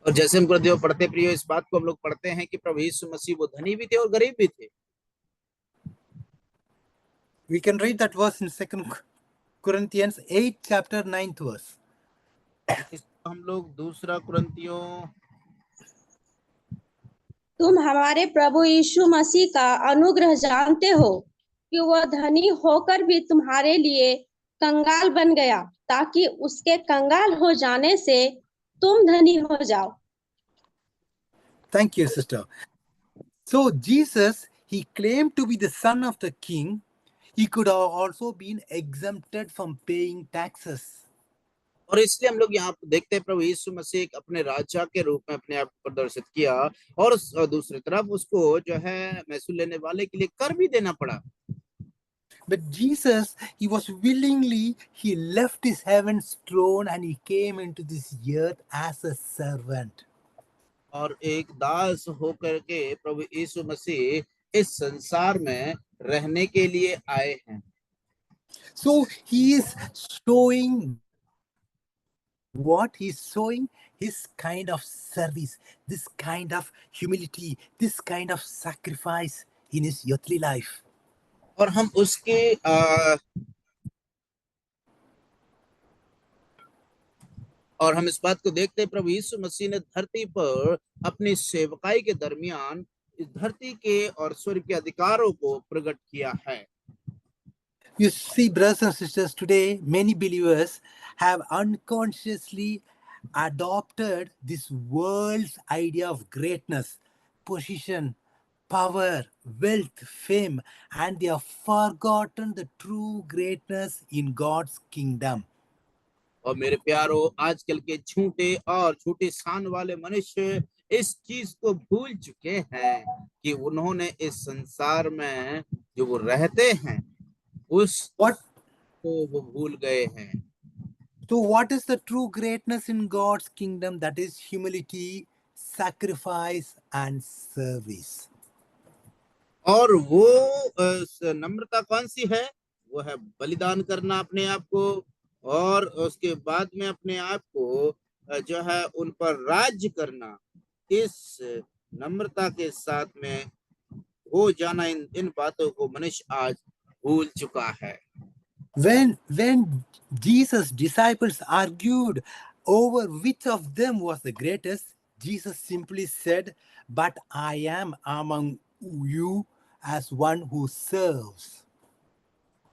और जैसे हम गुरुदेव पढ़ते प्रियो, इस बात को हम लोग पढ़ते हैं कि प्रभु यीशु मसीह वो धनी भी थे और गरीब भी थे। We can read that verse in 2 Corinthians 8 chapter 9th verse. हम लोग दूसरा कुरिन्थियों, तुम हमारे प्रभु यीशु मसीह का अनुग्रह जानते हो कि वह धनी होकर भी तुम्हारे लिए कंगाल बन गया, ताकि उसके कंगाल हो जाने से तुम धनी हो जाओ। Thank you, sister. So Jesus, he claimed to be the son of the king. He could have also been exempted from paying taxes. और इसलिए हम लोग यहाँ देखते हैं प्रभु यीशु मसीह अपने राजा के रूप में अपने आप को प्रदर्शित किया, और दूसरी तरफ उसको जो है महसूल लेने वाले के लिए कर भी देना पड़ा। But Jesus, he was willingly, he left his heaven's throne and he came into this earth as a servant. और एक दास होकर के प्रभु यीशु मसीह इस संसार में रहने के लिए आए हैं। So he is showing what he's showing, his kind of service, this kind of humility, this kind of sacrifice in his earthly life. और हम उसके और हम इस बात को देखते हैं, प्रभु यीशु मसीह ने धरती पर अपनी सेवकाई के दरमियान इस धरती के और स्वर्ग के अधिकारों को प्रकट किया है। You see, brothers and sisters, today many believers have unconsciously adopted this world's idea of greatness, position, power, wealth, fame, and they have forgotten the true greatness in God's kingdom. और मेरे प्यारो, आजकल के झूठे और झूठी शान वाले मनुष्य इस चीज को भूल चुके हैं कि उन्होंने इस संसार में जो वो रहते हैं उस को वो भूल गए हैं। So, what is the true greatness in God's kingdom? That is humility, sacrifice, and service. और वो नम्रता कौन सी है? वो है बलिदान करना अपने आप को, और उसके बाद में अपने आप को जो है उन पर राज्य करना। इस नम्रता के साथ में हो जाना, इन बातों को मनुष्य आज भूल चुका है। When Jesus' disciples argued over which of them was the greatest, Jesus simply said, "But I am among you as one who serves."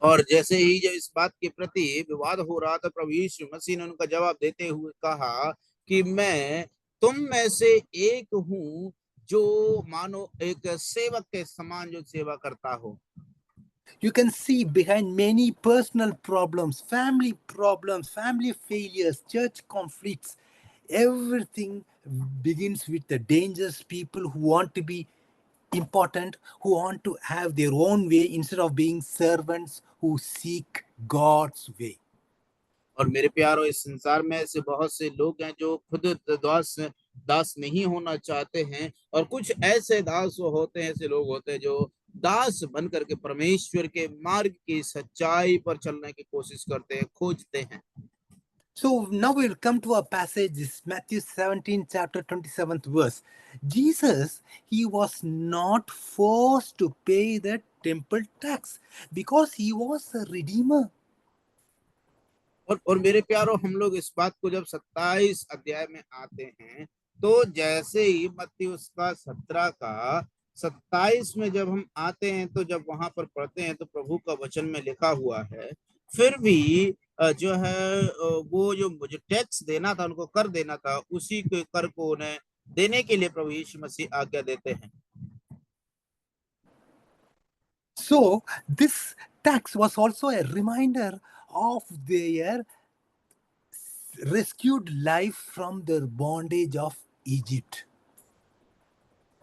और जैसे ही जब इस बात के प्रति विवाद हो रहा था, प्रभु यीशु मसीह ने उनका जवाब देते हुए कहा कि मैं तुम में से एक हूं, जो मानो एक सेवक के समान जो सेवा करता हो। You can see behind many personal problems, family failures, church conflicts, everything begins with the dangerous people who want to be important, who want to have their own way instead of being servants who seek God's way. और मेरे प्यारों, इस संसार में ऐसे बहुत से लोग हैं जो खुद दास नहीं होना चाहते हैं, और कुछ ऐसे दास होते हैं, ऐसे लोग होते हैं जो दास बन करके परमेश्वर के मार्ग की सच्चाई पर चलने की कोशिश करते हैं, खोजते हैं। So now we'll come to our passage, this Matthew 17, chapter 27th verse. Jesus, he was not forced to pay the temple tax because he was a redeemer. और मेरे प्यारों, हम लोग इस बात को जब 27 अध्याय में आते हैं, तो जैसे ही मत्ती उसका 17 का 27 में जब हम आते हैं, तो जब वहां पर पढ़ते हैं तो प्रभु का वचन में लिखा हुआ है, फिर भी जो है वो जो मुझे टैक्स देना था, उनको कर देना था, उसी के कर को उन्हें देने के लिए प्रभु यीशु मसीह आज्ञा देते हैं। So this tax was also a reminder of their rescued life from the bondage of Egypt.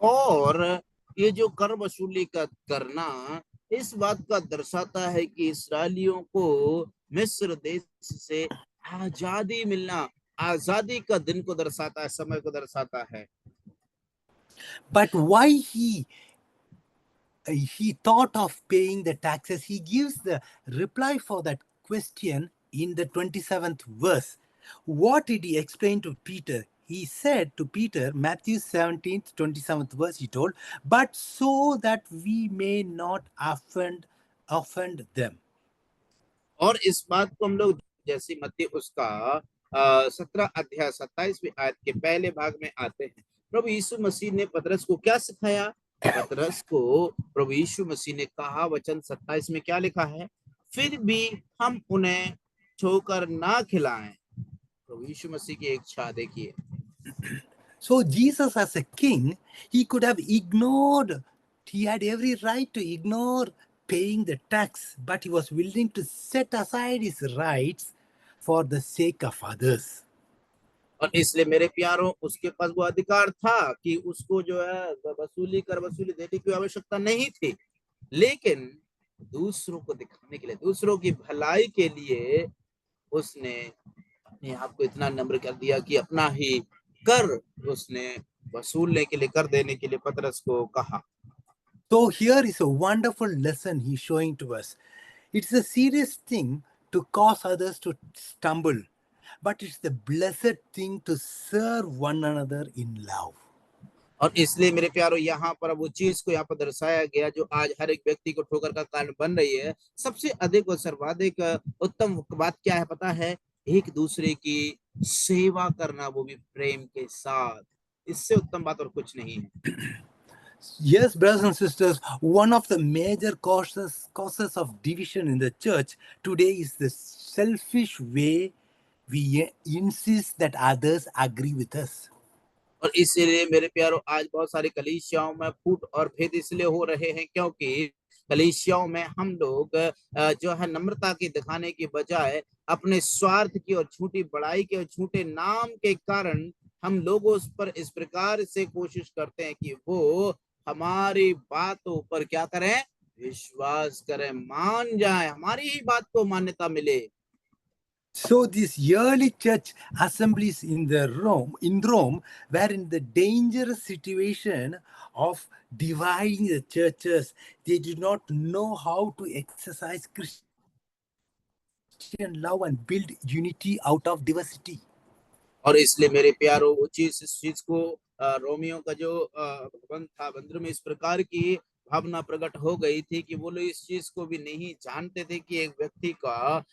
और ये जो कर वसूली का करना इस बात का दर्शाता है कि इस्राएलियों को मिस्र देश से आजादी मिलना, आजादी का दिन को दर्शाता है, समय को दर्शाता है। But why he thought of paying the taxes? He gives the reply for that question in the 27th verse. What did he explain to Peter? He said to Peter, Matthew 17th, 27th verse, he told, but so that we may not offend them. और इस बात को हम लोग जैसे मत्ती उसका 17 अध्याय 27वें आयत के पहले भाग में आते हैं, प्रभु यीशु मसीह ने पतरस को क्या सिखाया? पतरस को प्रभु यीशु मसीह ने कहा, वचन 27 में क्या लिखा है? फिर भी हम उन्हें ठोकर ना खिलाएं। प्रभु यीशु मसीह की इच्छा देखिए। So Jesus as a king, he could have ignored, he had every right to ignore paying the tax, but he was willing to set aside his rights for the sake of others. और इसलिए मेरे प्यारों, उसके पास वो अधिकार था कि उसको जो है कर वसूली देने की आवश्यकता नहीं थी, लेकिन दूसरों को दिखाने के लिए, दूसरों की भलाई के लिए उसने अपने आप को इतना नम्र कर दिया कि अपना ही कर उसने वसूलने के लिए, कर देने के लिए पतरस को कहा। So here is a wonderful lesson he's showing to us. It's a serious thing to cause others to stumble, but it's the blessed thing to serve one another in love. और इसलिए मेरे प्यारों, यहाँ पर वो चीज को यहाँ पर दर्शाया गया जो आज हर एक व्यक्ति को ठोकर का कारण बन रही है। सबसे अधिक और सर्वाधिक उत्तम बात क्या है पता है? एक दूसरे की सेवा करना, वो भी प्रेम के साथ। इससे उत्तम बात और कुछ नहीं है। Yes, brothers and sisters, one of the major causes of division in the church today is the selfish way we insist that others agree with us. और इसीलिए मेरे प्यारों, आज बहुत सारी कलीसियाओं में फूट और भेद इसलिए हो रहे हैं क्योंकि कलीसियाओं में हम लोग जो है नम्रता की दिखाने की बजाय अपने स्वार्थ की और झूठी बड़ाई के और झूठे नाम के कारण हम लोगों पर इस प्रकार से कोशिश करते हैं कि वो हमारी बातों पर क्या करें? विश्वास करें, मान जाए, हमारी ही बात को मान्यता मिले। So these early church assemblies in Rome were in the dangerous situation of dividing the churches. They did not know how to exercise Christian love and build unity out of diversity. और इसलिए मेरे प्यारो वो चीज इस चीज को Romeo का जो भवन था बंदर में इस प्रकार की भावना प्रकट हो गई थी कि वो लोग इस चीज को भी नहीं जानते थे कि एक व्यक्ति का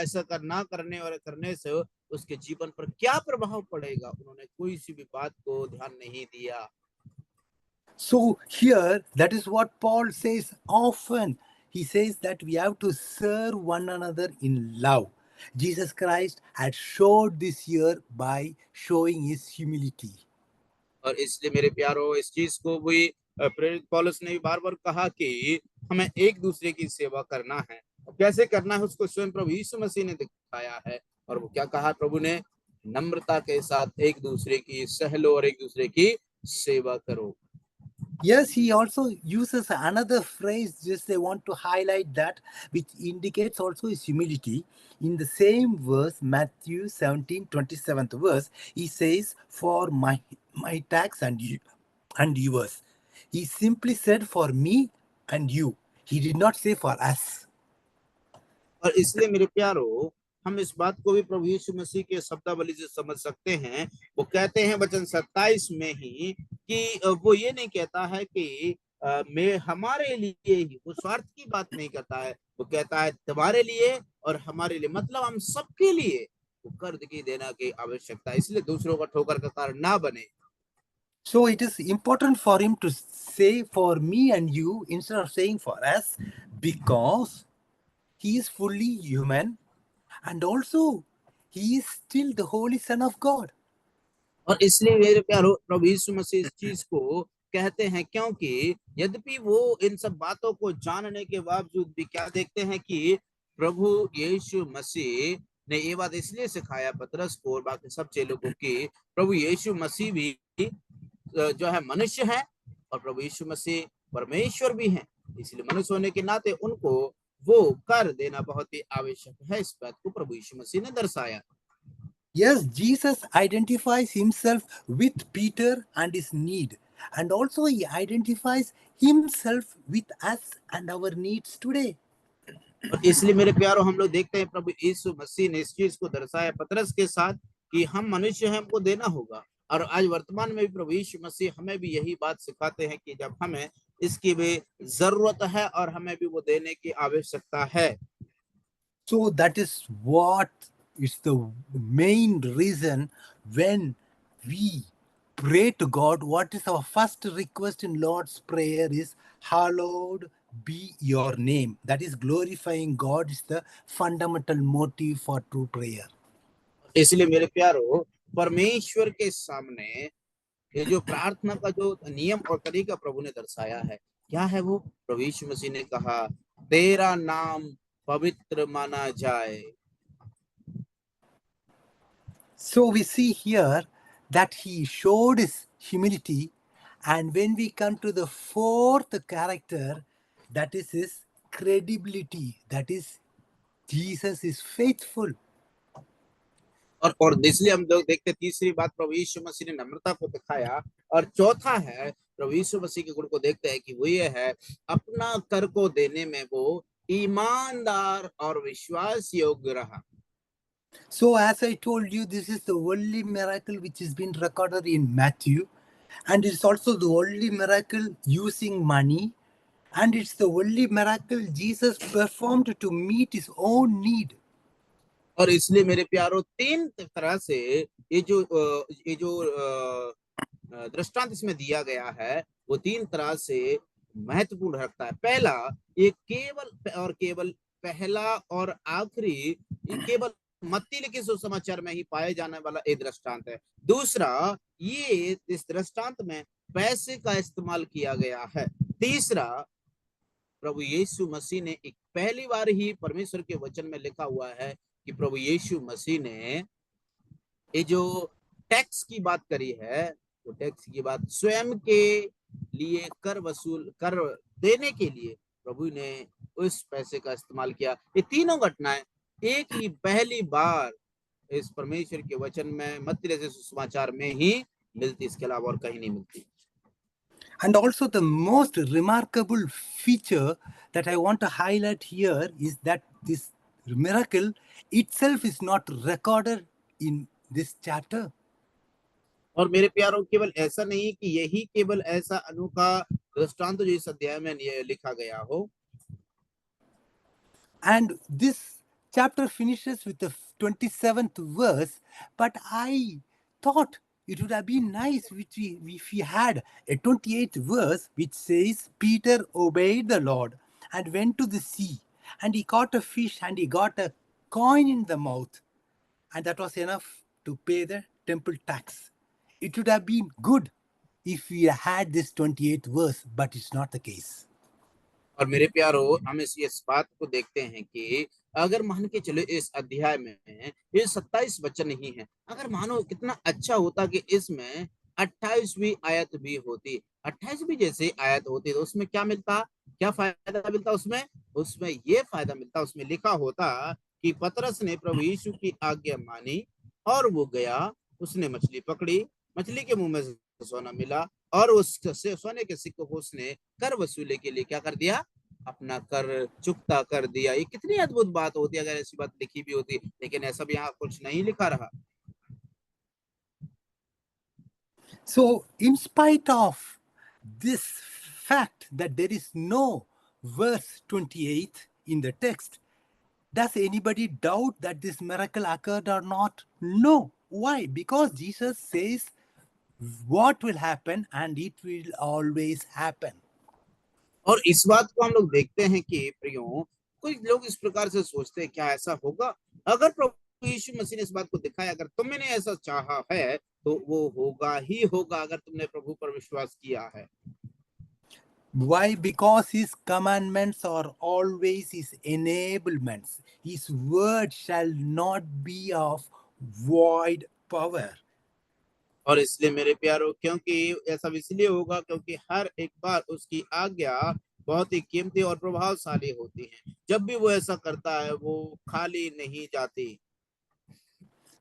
ऐसा करना करने और करने से उसके जीवन पर क्या प्रभाव पड़ेगा। उन्होंने कोई सी भी बात को ध्यान नहीं दिया। So here, that is what Paul says often. He says that we have to serve one another in love. Jesus Christ had showed this here by showing his humility. और इसलिए मेरे प्यारो इस चीज को भी प्रेरित पौलुस ने भी बार बार कहा कि हमें एक दूसरे की सेवा करना है। कैसे करना है उसको स्वयं प्रभु यीशु मसीह ने दिखाया है। और वो क्या कहा प्रभु ने, नम्रता के साथ एक दूसरे की सह लो और एक दूसरे की सेवा करो। Yes, he also uses another phrase, just they want to highlight that, which indicates also his humility. In the same verse, Matthew 17, 27th verse, he says, for my tax and yours. He simply said for me and you. He did not say for us. और इसलिए मेरे प्यारो हम इस बात को भी प्रभु यीशु मसीह के शब्दावली से समझ सकते हैं। वो कहते हैं वचन 27 में ही कि वो ये नहीं कहता है कि मैं हमारे लिए ही, वो स्वार्थ की बात नहीं करता है। वो कहता है तुम्हारे लिए और हमारे लिए, मतलब हम सबके लिए वो कर्ज की देना की आवश्यकता है, इसलिए दूसरों का ठोकर का कारण ना बने। So it is important for him to say for me and you instead of saying for us, because he is fully human and also he is still the Holy Son of God. और इसलिए मेरे प्यारो प्रभु यीशु मसीह इस चीज को कहते हैं, क्योंकि यद्यपि वो इन सब बातों को जानने के बावजूद भी क्या देखते हैं कि प्रभु यीशु मसीह ने ये बात इसलिए सिखाया पतरस को और बाकी सब चेलों को कि प्रभु यीशु मसीह भी जो है मनुष्य है और प्रभु यीशु मसीह परमेश्वर भी हैं। इसलिए मनुष्य होने के नाते उनको वो कर देना बहुत ही आवश्यक है। इस बात को प्रभु यीशु मसीह ने दर्शाया। Yes, Jesus identifies himself with Peter and his need, and also he identifies himself with us and our needs today. और इसलिए मेरे प्यारो हम लोग देखते हैं प्रभु यीशु मसीह ने इस चीज को दर्शाया पतरस के साथ कि हम मनुष्य हैं, हमको देना होगा। और आज वर्तमान में भी प्रभु यीशु मसीह हमें भी यही बात सिखाते हैं कि जब हमें इसकी भी जरूरत है और हमें भी वो देने की आवश्यकता है। So that is what is the main reason when we pray to God, what is our first request in Lord's Prayer is, hallowed be your name. That is glorifying God is the fundamental motive for true prayer. इसलिए मेरे प्यारो परमेश्वर के सामने ये जो प्रार्थना का जो नियम और तरीका प्रभु ने दर्शाया है, क्या है वो? प्रभु यीशु मसीह ने कहा तेरा नाम पवित्र माना जाए। So we see here that he showed his humility, and when we come to the fourth character, that is his credibility, that is Jesus is faithful. और इसलिए हम लोग देखते तीसरी बात प्रभु यीशु मसीह ने नम्रता को दिखाया, और चौथा है प्रभु यीशु मसीह के गुण को देखते हैं कि वो ये है अपना कर को देने में वो ईमानदार और विश्वास योग्य रहा। So as I told you, this is the only miracle which has been recorded in Matthew, and it's also the only miracle using money, and it's the only miracle Jesus performed to meet his own need. और इसलिए मेरे प्यारो तीन तरह से ये जो दृष्टांत इसमें दिया गया है वो तीन तरह से महत्वपूर्ण रखता है। पहला, ये केवल और केवल पहला और आखिरी केवल मत्ती लिखित सुसमाचार में ही पाए जाने वाला एक दृष्टांत है। दूसरा, ये इस दृष्टांत में पैसे का इस्तेमाल किया गया है। तीसरा, प्रभु यीशु मसीह ने एक पहली बार ही परमेश्वर के वचन में लिखा हुआ है कि प्रभु यीशु मसीह ने ये जो टैक्स की बात करी है, वो टैक्स की बात स्वयं के लिए कर देने के लिए प्रभु ने उस पैसे का इस्तेमाल किया। ये तीनों घटनाएं एक ही पहली बार इस परमेश्वर के वचन में मत्ती से सुसमाचार में ही मिलती, इसके अलावा और कहीं नहीं मिलती। And also, the most remarkable feature that I want to highlight here is that this miracle itself is not recorded in this chapter. और मेरे प्यारों, केवल ऐसा नहीं कि यही केवल ऐसा अनोखा दृष्टांत जो इस अध्याय में लिखा गया हो। And this chapter finishes with the 27th verse, but I thought it would have been nice if we had a 28th verse which says, Peter obeyed the Lord and went to the sea, and he caught a fish and he got a coin in the mouth, and that was enough to pay the temple tax. It would have been good if we had this 28th verse, but it's not the case. और मेरे प्यारो, हम इस बात को देखते हैं कि अगर मान के चले इस अध्याय में ये 27 वचन नहीं है, अगर मानो कितना अच्छा होता कि इसमें 28वीं आयत भी होती, 28वीं जैसे आयत होती तो उसमें क्या मिलता, क्या फायदा मिलता उसमें ये फायदा मिलता, उसमें लिखा होता कि पतरस ने प्रभु यीशु की आज्ञा मानी और वो गया, उसने मछली पकड़ी, मछली के मुंह में सोना मिला और उस सोने के सिक्के को उसने कर वसूले के लिए क्या कर दिया, अपना कर चुकता कर दिया। ये कितनी अद्भुत बात होती अगर ऐसी बात लिखी भी होती, लेकिन ऐसा भी यहाँ कुछ नहीं लिखा रहा। So, in spite of this fact that there is no verse 28 in the text, does anybody doubt that this miracle occurred or not? No. Why? Because Jesus says what will happen and it will always happen. और इस बात को हम लोग देखते हैं कि प्रियो, कुछ लोग इस प्रकार से सोचते हैं क्या ऐसा होगा, अगर प्रभु यीशु मसीह ने इस बात को दिखाया, अगर तुमने ऐसा चाहा है तो वो होगा ही होगा, अगर तुमने प्रभु पर विश्वास किया है। Why? Because his commandments are always his enablements. His word shall not be of void power. और इसलिए मेरे प्यारो, क्योंकि ऐसा इसलिए होगा क्योंकि हर एक बार उसकी आज्ञा बहुत ही कीमती और प्रभावशाली होती है, जब भी वो ऐसा करता है वो खाली नहीं जाती।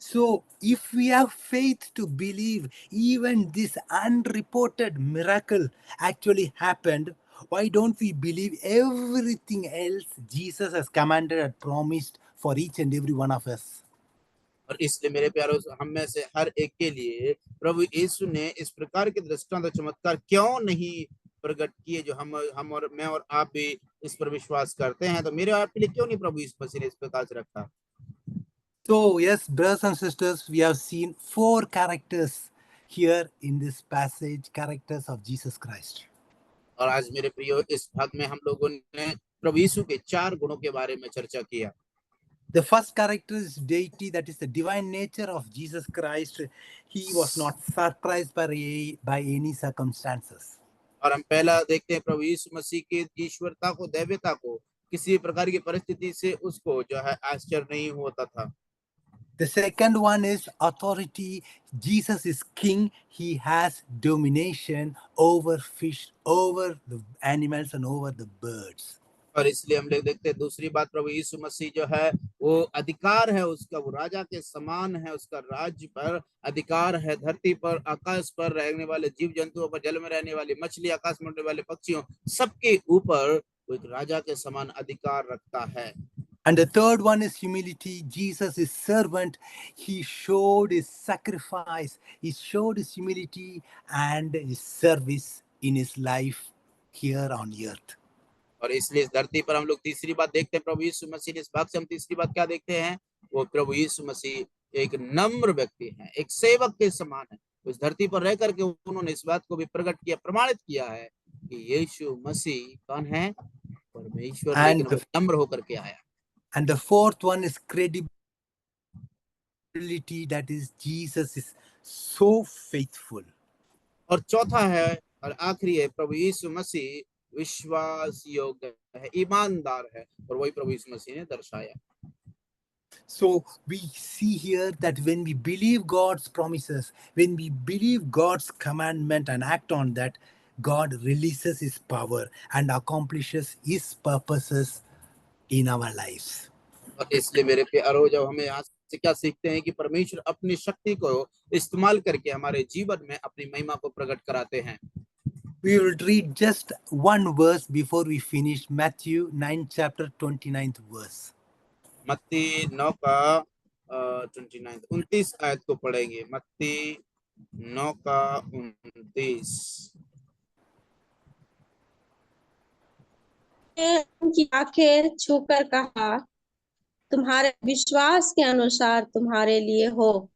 So, if we have faith to believe even this unreported miracle actually happened, why don't we believe everything else Jesus has commanded and promised for each and every one of us? और इसलिए मेरे प्यारो, हम में से हर एक के लिए प्रभु यीशु ने इस प्रकार के दृष्टांत और चमत्कार क्यों नहीं प्रकट किए, जो हम और मैं और आप भी इस पर विश्वास करते हैं, तो मेरे आपके लिए क्यों नहीं प्रभु यीशु मसीह ने इस प्रकार से रखा। So, yes, brothers and sisters, we have seen 4 characters here in this passage, characters of Jesus Christ. और आज मेरे प्रियो, इस भाग में हम लोगों ने प्रभु यीशु के 4 गुणों के बारे में चर्चा किया। The first character is deity, that is the divine nature of Jesus Christ. He was not surprised by any circumstances. और हम पहला देखते हैं प्रभु यीशु मसीह की ईश्वरता को, दैवता को, किसी प्रकार की परिस्थिति से उसको जो है आश्चर्य नहीं होता था। The second one is authority. Jesus is king. He has domination over fish, over the animals and over the birds. और इसलिए हम लोग देखते हैं दूसरी बात, प्रभु यीशु मसीह जो है वो अधिकार है उसका, वो राजा के समान है, उसका राज्य पर अधिकार है, धरती पर, आकाश पर रहने वाले जीव जंतुओं पर, जल में रहने वाली मछली, आकाश में उड़ने वाले पक्षियों, सबके ऊपर वो एक राजा के समान अधिकार रखता है। And the third one is humility. Jesus is servant. He showed his sacrifice. He showed his humility and his service in his life here on earth. और इसलिए इस धरती पर हम लोग तीसरी बात देखते हैं प्रभु यीशु मसीह ने, इस भाग से हम तीसरी बात क्या देखते हैं, वो प्रभु यीशु मसीह एक नम्र व्यक्ति है, एक सेवक के समान है। इस धरती पर रह करके उन्होंने इस बात को भी प्रकट किया, प्रमाणित किया है कि यीशु मसीह कौन है, परमेश्वर, लेकिन वो नम्र होकर के आया। And the fourth one is credibility, that is Jesus is so faithful. और चौथा है और आखिरी है, प्रभु यीशु मसीह विश्वास योग्य है, ईमानदार है, और वही प्रभु यीशु मसीह ने दर्शाया। So we see here that when we believe God's promises, when we believe God's commandment and act on that, God releases his power and accomplishes his purposes in our lives. और इसलिए मेरे प्यारो, जब हमें यहाँ से क्या सीखते हैं कि परमेश्वर अपनी शक्ति को इस्तेमाल करके हमारे जीवन में अपनी महिमा को प्रकट कराते हैं। We will read just one verse before we finish. Matthew 9 chapter 29th verse. मत्ती 9 का 29 आयत को पढ़ेंगे। मत्ती 9 का 29। उनकी आंखें छूकर कहा, तुम्हारे विश्वास के अनुसार तुम्हारे लिए हो।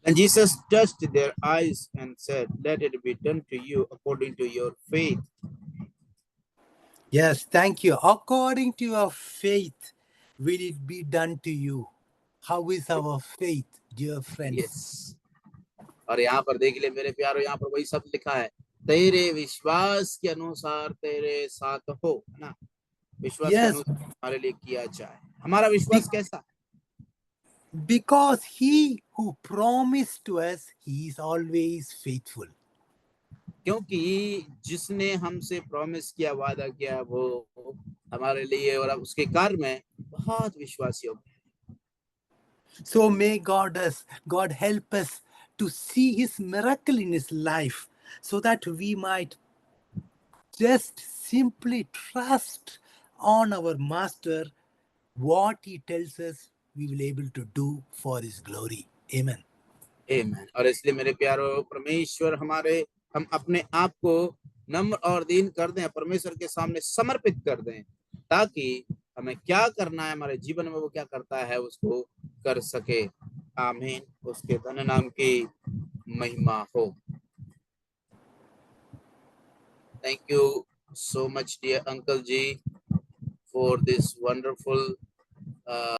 And Jesus touched their eyes and said, let it be done to you according to your faith. Yes, thank you. According to your faith, will it be done to you? How is our faith, dear friends? Yes. और यहाँ पर देख ले मेरे प्यारो, यहाँ पर वही शब्द लिखा है, तेरे विश्वास के अनुसार तेरे साथ हो, है ना। विश्वास के Yes, अनुसार हमारे लिए किया जाए। हमारा विश्वास कैसा है? because he who promised to us, he is always faithful. क्योंकि जिसने हमसे प्रॉमिस किया, वादा किया, वो हमारे लिए और उसके कार्य में बहुत विश्वास योग्य है। So may God help us to see his miracle in his life, so that we might just simply trust on our master. What he tells us, we will able to do for his glory. Amen. आमीन। और इसलिए मेरे प्यारो, परमेश्वर हम अपने आप को नम्र और दीन कर दें, परमेश्वर के सामने समर्पित कर दें, ताकि हमें क्या करना है हमारे जीवन में, वो क्या करता है उसको कर सके। आमीन। उसके धन नाम की महिमा हो। Thank you so much, dear Uncle Ji, for this wonderful